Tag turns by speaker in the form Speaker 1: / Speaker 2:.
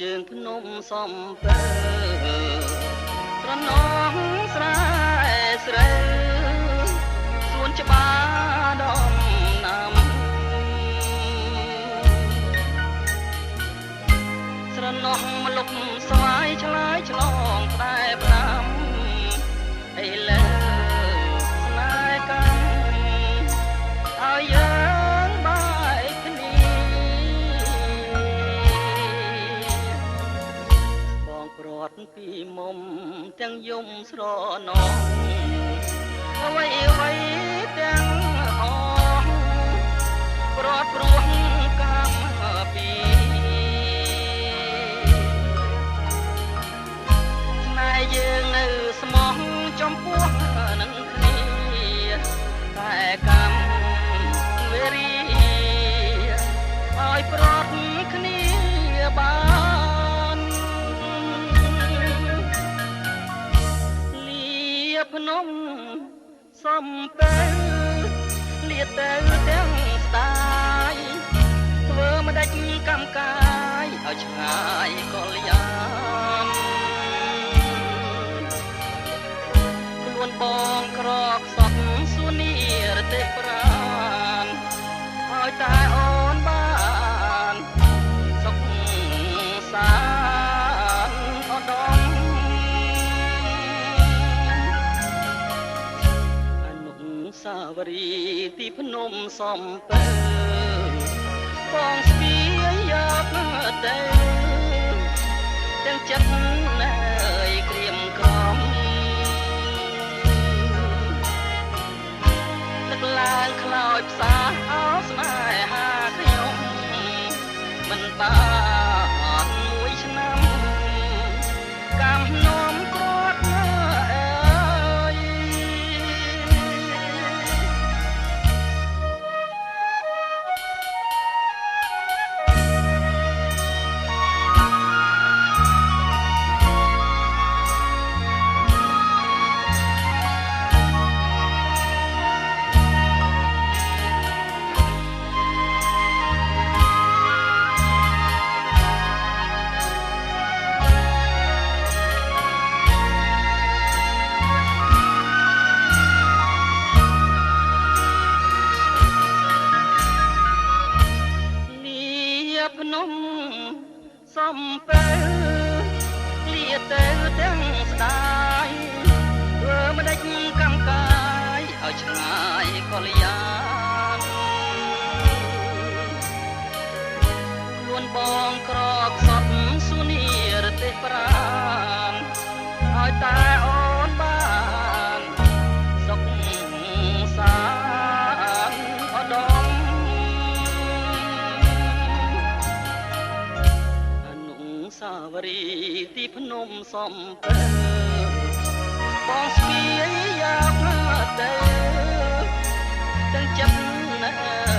Speaker 1: ជើងភ្នំសំពើស្រណងស្រែស្រូវសួនច្បារដំណាំស្រណោះមលុបស្វាយឆ្លើយឆ្លងតែប្រាំឥឡូវស្នេហ៍កម្មឲ្យយើងបាយគ្នាបងព្រាត់ពីមុំទាំងយំស្រណោះអ្វីអ្វីទាំងអស់ព្រាត់ព្រោះកម្មពីយើងនៅស្មោះចំពោះនឹងគ្នាតែកម្មវេរីឲ្យប្រត់គ្នាបានលាភ្នំសំពើលាទៅទាំងស្ដាយធ្វើមិនដាច់កម្មកាយឲ្យឆ្ងាយកលយានបងក្រកសពសួនីរទេប្រានឲ្យតែអូនបានសុខសាន្តឧត្តមអនុសាវរីយ៍ទីភ្នំសំពើបងស្ពាយយកទៅទាំងចិត្តណែក្រៀមក្រំឡើងខ្លោចផ្សាអោស្នេហាខ្ញុំមិនបានមួយឆ្នាំកម្មនោមគ្រាត់អើយភ្នំសំពើលាទៅទាំងស្ដាយធ្វើមិនដាច់កម្មកាយឲ្យឆ្ងាយកលយានខ្លួនបងក្រកសពសួនីរទេប្រានឲ្យតែអូនបានសុខសាន្តឧត្តមសាវរីយ៍ទីភ្នំសំពើបងស្ពាយយកទៅទាំងចិត្តណែ